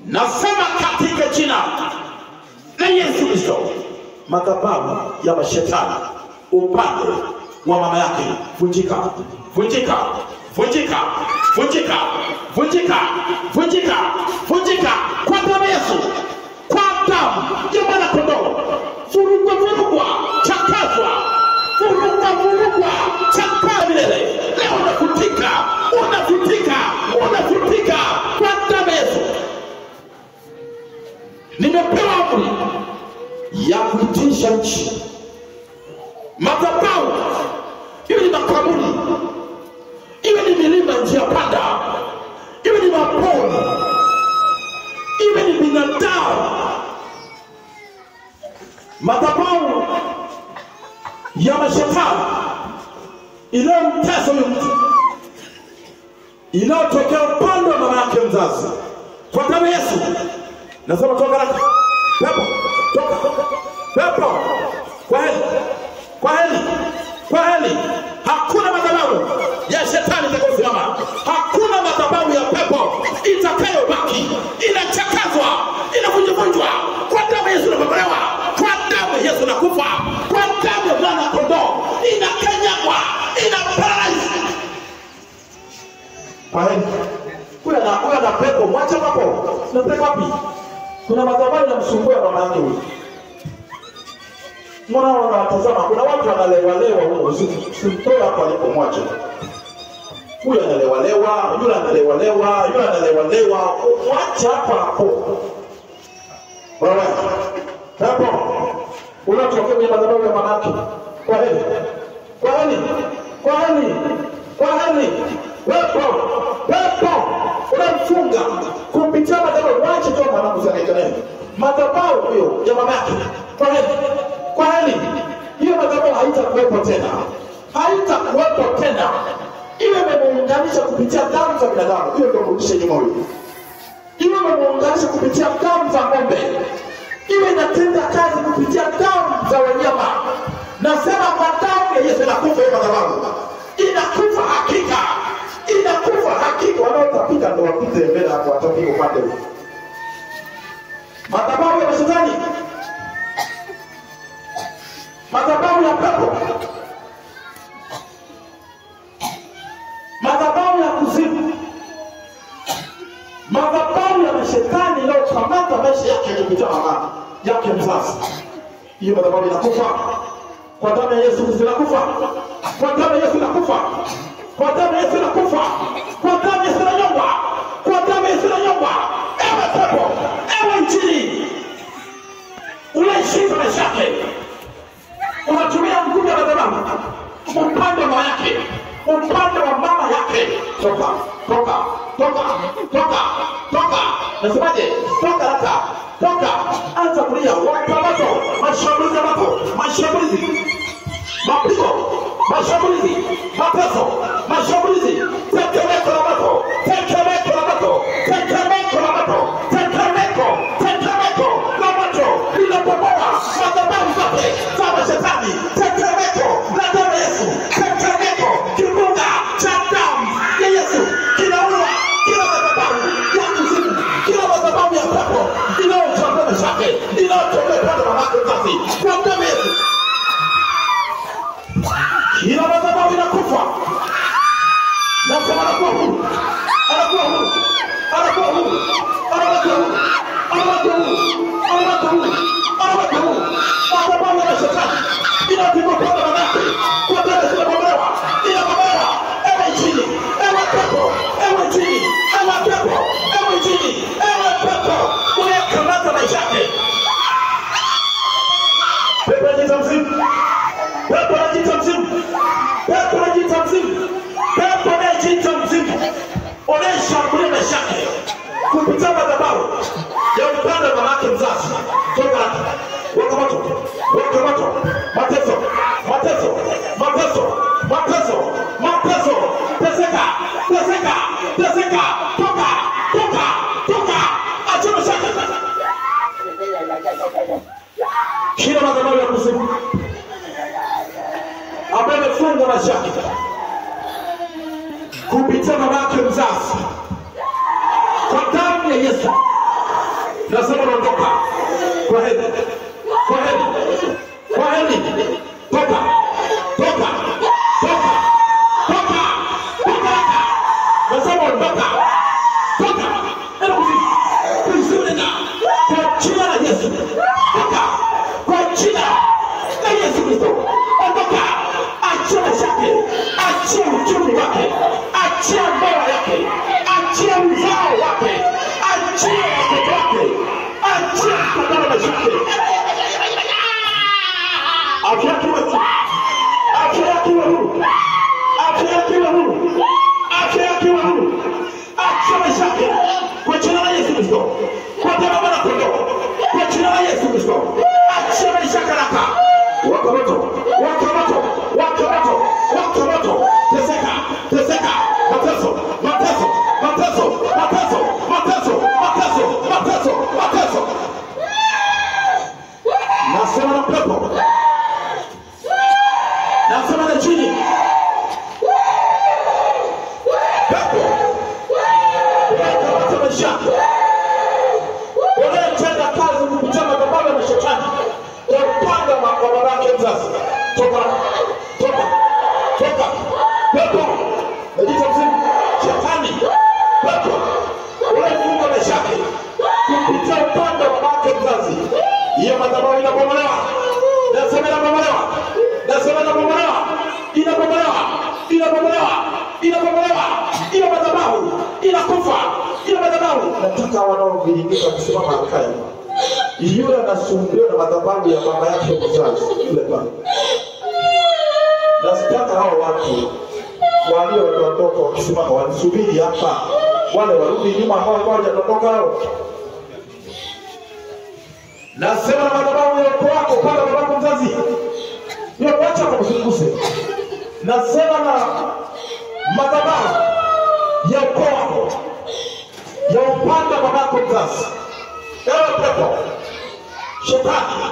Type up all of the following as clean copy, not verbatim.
Nasema katika jina la Yesu Kristo, madhabahu ya mashetani upande wa mama yake vunjika, vunjika, vunjika, vunjika, vunjika, vunjika, vunjika kwa damu ya Yesu, kwa damu ya mwana kondoo. Vurugwa, vurugwa, chakazwa, vurugwa, vurugwa, chakazwa milele. Leo unafutika, unafutika, unafutika kwa damu ya Yesu. Nimepewa amri ya kuitisha nchi. Madhabahu iwe ni makaburi, iwe ni milima njia panda, iwe ni mapori, iwe ni binadamu, madhabahu ya mashetani inayomtesa huyu mtu, inayotokea upande wa mama yake mzazi, kwa damu ya Yesu nasema toka haraka. Pepo, toka. Pepo, kwa heli, kwa heli, kwa heli. Hakuna madhabahu ya shetani itakayosimama. Hakuna madhabahu ya pepo itakayobaki. Inachakazwa, inavunjwa kwa damu ya Yesu, inakombolewa kwa damu ya Yesu, nakufa kwa damu ya mwana kondoo, inakanyagwa, inaparalyze. Kwa heli, kuna na pepo, mwacha hapo. Unapeleka wapi? Kuna madhabahu inamsumbua mama yake huyu. Mbona wanatazama kuna watu wanalewalewa huko, simtoa hapo alipomwacha. Huyu analewalewa, yule analewalewa, yule analewalewa, mwacha hapo. Bwana, hapo unatokea kwenye madhabahu ya mama yake. Kwa heri. Kwa heri. Kwa heri. Kwa heri. Wepo unamfunga kupitia madhabahu. Mwache tu mwanangu sana madhabahu hiyo ya mama yake. Kwa heri. Kwa heri. Hiyo madhabahu haitakuwepo tena. Haitakuwepo tena. Ile imemuunganisha kupitia damu za binadamu. Hiyo ndio kurudisha nyuma huyo. Ile imemuunganisha kupitia damu za ng'ombe. Ile inatenda kazi kupitia damu za wanyama. Nasema kwa damu ya Yesu inakufa hiyo madhabahu. Inakufa hakika. Inakufa hakika. Wanaotapika ndio wapite mbele hapo, watoke upande huo. Madhabahu ya mashetani, madhabahu ya pepo, madhabahu ya kuzimu, madhabahu ya mashetani inayokamata maisha yake kupitia mama yake mzazi. Hiyo madhabahu inakufa kwa damu ya Yesu. Inakufa kwa damu ya Yesu. Inakufa kwa damu ya Yesu. Inakufa kwa damu ya Yesu. Inanyongwa kwa damu ya Yesu. Inanyongwa. Ewe pepo, ewe injili, unaishinda maisha yake, unatumia nguvu ya madhabahu upande wa mama yake, upande wa mama yake. Toka, toka, toka, toka, toka. Nasemaje? Toka haraka, toka. Anza kulia, watu wa moto, mashambulizi ya moto, mashambulizi, mapigo, mashambulizi, mateso, mashambulizi, tetemeko la moto, tetemeko la moto, tetemeko la moto, tetemeko, tetemeko la moto, linapomoa madhabahu zote za mashetani, tetemeko la damu ya Yesu, tetemeko, kimbunga cha damu ya Yesu kinaua kila madhabahu ya kuzimu, kila madhabahu ya pepo inayochafua maisha yake, inayochafua upande wa mama yake mzazi, kwa damu ya Yesu. Kila madhabahu inakufa. Nasema anakuwa huru. Anakuwa huru. Anakuwa huru. Anakuwa huru. Anakuwa huru. Anakuwa huru. Anakuwa huru. Madhabahu ya mashetani inapigwa kwa mama yake. Kwa damu zinabomolewa. Inabomolewa. Ewe injili. Ewe pepo. Ewe injili. Ewe pepo. Ewe injili. Ewe pepo. Unayekamata maisha yake. Pepo anajiita mzimu. Pepo anajiita mzimu. Pepo anajiita mzimu. Pepo anajiita mzimu. Unayeshambulia maisha yake kupitia madhabahu ya upande wa mama yake mzazi. Toka hapa. Waka moto. Waka moto. Mateso. Mateso. Mateso. Mateso. Mateso. Teseka. Teseka. Teseka. Toka. Toka. Toka. Acha maisha yake. Kila madhabahu ya kuzimu ambaye amefunga maisha yake kupitia mama yake mzazi, kwa damu ya Yesu Nasema ondoka. Kwa heri. Kwa heri. Kwa heri. Toka. Toka. Toka. Toka. Toka. Nasema ondoka. Toka. Enda kuzini. Kuzini. Kwa jina la Yesu. Toka. Kwa jina la Yesu Kristo. Ondoka. Achia shake. Achia uchumi wake. Achia ndoa yake. Achia uzao wake. Achia watoto wake. Achia kadara mashake. Afya kiwa huru. Afya kiwa huru. Afya kiwa huru. Afya kiwa huru. Achia mashake. Kwa jina la Yesu Kristo. Kwa damu ya kondoo. Kwa jina la Yesu Kristo. Achia mashake raka. Waka moto. Waka moto. Waka moto. Waka moto. Teseka. Teseka. Mateso. Mateso. Mateso. Mateso. Mateso. Mateso. Mateso. Mateso. Nasema na pepo. Nasema na chini. Pepo. Waka maisha. Unayetenda kazi kupitia madhabahu na shetani. Upanga wa babake mzazi. Toka. Toka. Toka. Pepo. Najita mzimu. Shetani. Pepo. Unayefunga maisha yake. Kupitia upanga wa babake mzazi. Hiyo madhabahu inabomolewa. Nasema inabomolewa. Nasema inabomolewa. Inabomolewa. Inabomolewa. Inabomolewa. Ile madhabahu inakufa. Ile madhabahu. Nataka wanaoviringika kusimama akae. Yule anasumbuliwa na madhabahu ya baba yake mzazi. Yule baba. Nasitaka hao watu walioondoka wakisimama wanisubiri hapa. Wale warudi nyuma ambao hawajaondoka hao. Nasema na madhabahu ya ukoo wako pale baba mzazi. Hiyo wacha kumzunguse. Nasema na madhabahu ya ukoo wako. Ya upande wa babako mzazi. Ewe pepo. Shetani.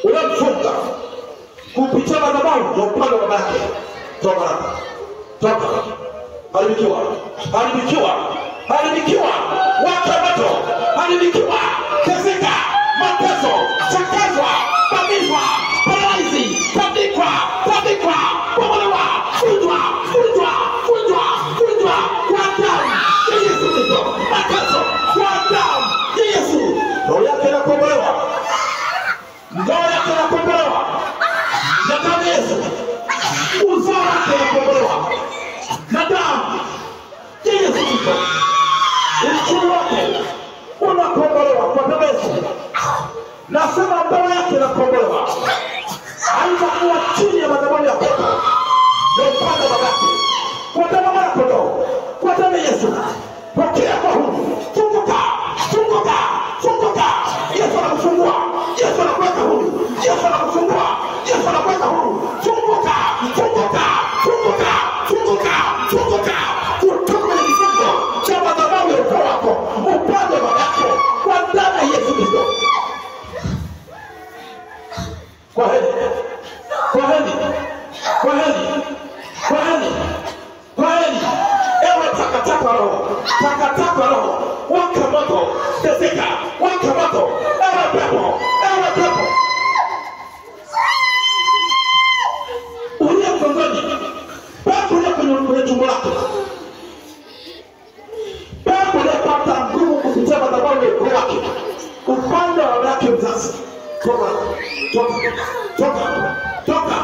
Unamfunga. Kupitia madhabahu ya upande wa babake. Toka. Toka. Haribikiwa. Haribikiwa. Haribikiwa. Waka moto. Haribikiwa. Teseka. Mateso. Chakazwa. Pamizwa. Paralizi. Tandikwa. Tandikwa. Pomolewa. Fundwa. Fundwa. Fundwa. Fundwa. Kwa damu ya Yesu Kristo. Mateso. Kwa damu ya Yesu. Roho yake inakombolewa. Ndoa yake inakombolewa. Na damu ya Yesu. Uzao wake inakombolewa. Na damu ya Yesu Kristo. Uchumi wake unakombolewa kwa damu ya Yesu. Nasema ndoa yake inakombolewa. Haitakuwa chini ya madhabahu ya pepo. Na upande wa babake. Kwa damu ya kondoo. Kwa damu ya Yesu. Pokea kwa huru. Funguka. Funguka. Funguka. Yesu anakufungua. Yesu anakuweka huru. Yesu anakufungua. Yesu anakuweka huru. Funguka. Funguka. Funguka. Funguka. Funguka. Kutoka kwenye kifungo cha madhabahu ya ukoo wako. Upande wa babako. Kwa damu ya Yesu Kristo. Kwa heri. Kwa heri. Kwa heri. Kwa heri. Kwa heri. Ewe takataka roho. Takataka roho. Waka moto. Teseka. Waka moto. Ewe pepo. Ewe pepo. Ulia mgongoni. Pepo ulia kwenye tumbo lako. Pepo ulia pata nguvu kupitia madhabahu ya ukoo wake. Upande wa babake mzazi. Toka. Toka. Toka. Toka.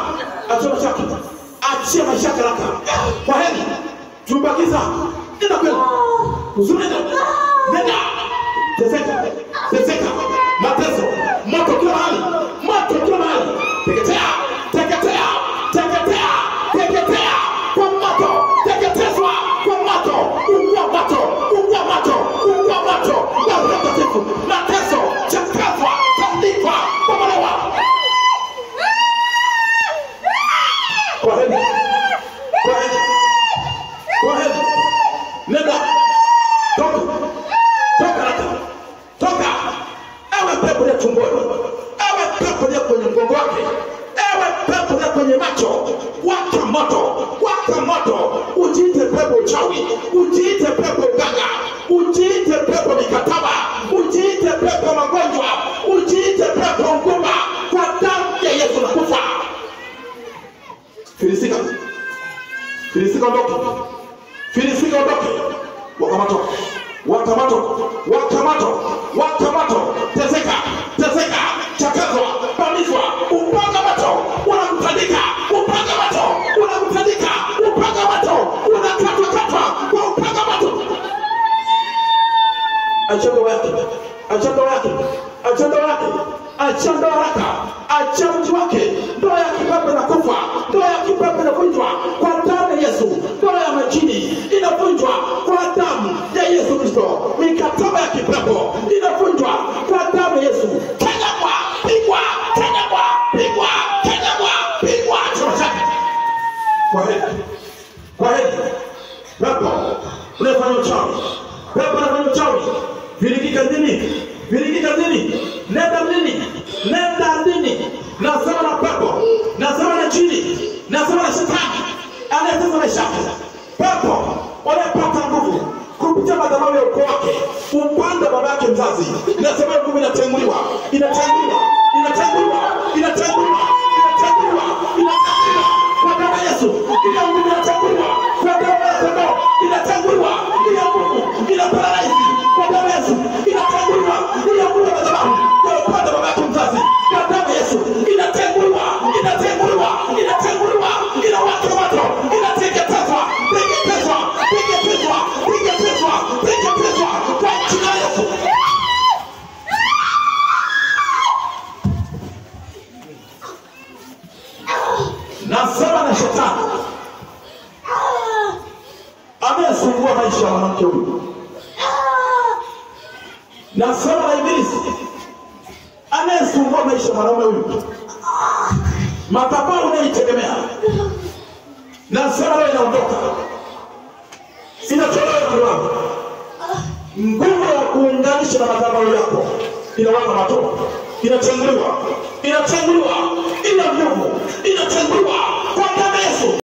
Achia maisha yake. Achia maisha yake raka. Kwa heri. Tumbakiza. Nenda kwenu. Uzuri nenda. Nenda. Teseka. Teseka. Mateso. Moto kila mahali. Moto kila mahali. Teketea. Teketea. Teketea. Teketea. Kwa moto. Teketezwa. Kwa moto. Ungua moto. Ungua moto. Ungua moto. Na roho tefu. Mateso. Chakazwa. Tandikwa. Pomolewa. Kwa heri. Kwa heri. Kwa heri. Nenda. Toka. Toka raka. Toka. Ewe pepo ya tumboni. Ewe pepo ya kwenye mgongo wake. Ewe pepo ya kwenye macho. Waka moto. Waka moto. Ujiite pepo uchawi. Ujiite pepo ganga. Ujiite pepo mikataba. Ujiite pepo ondoke. Filisika ondoke. Wakamato. Wakamato. Wakamato. Wakamato. Teseka. Teseka. Chakazwa. Pamizwa. Upanga mato. Unamtandika. Upanga mato. Unamtandika. Upanga mato. Unakatwa katwa. Kwa upanga mato. Achando wake. Achando wake. Achando wake. Achando haraka. Achando wake. Ndoa ya kipepo inakufa. Ndoa ya kipepo inavunjwa kwa damu ya Yesu. Ndoa ya majini inavunjwa kwa damu ya Yesu Kristo. Mikataba ya kipepo inavunjwa kwa damu ya Yesu. Kanyagwa, pigwa, kanyagwa, pigwa, kanyagwa, pigwa. Kwa heri. Kwa heri. Pepo unafanya uchawi. Pepo unafanya uchawi. Virigika nini? Virigika nini? Nenda nini? Nenda nini? Nasema na pepo. Nasema na jini. Nasema na shetani. Anayetesa maisha yako. Pepo wanapata nguvu kupitia madhabahu ya ukoo wake. Upande baba yake mzazi. Nasema nguvu inatenguliwa. Inatenguliwa. Inatenguliwa. Inatenguliwa. Inatenguliwa. Inatenguliwa. Kwa damu ya Yesu. Ile nguvu inatenguliwa. Kwa damu ya Yesu. Inatenguliwa. Ile nguvu inaparalyze. Kwa damu ya Yesu. Inatenguliwa. Ile nguvu ya madhabahu ya upande baba yake mzazi. Kwa damu ya Yesu. Inatenguliwa. Inatenguliwa. Inatenguliwa. Inawaka moto. Inateketezwa. Teketezwa. Teketezwa. Teketezwa. Teketezwa. Kwa jina la Yesu. Nasema na shetani amesumbua maisha ya mwanamke huyu. Nasema na ibilisi amesumbua maisha ya mwanaume huyu. Madhabahu unaitegemea, nasema leo inaondoka. Inatolewa kwa wako. Nguvu ya kuunganisha na madhabahu yako inawaka moto. Inatenguliwa. Inatenguliwa. Ina nguvu. Inatenguliwa. Kwa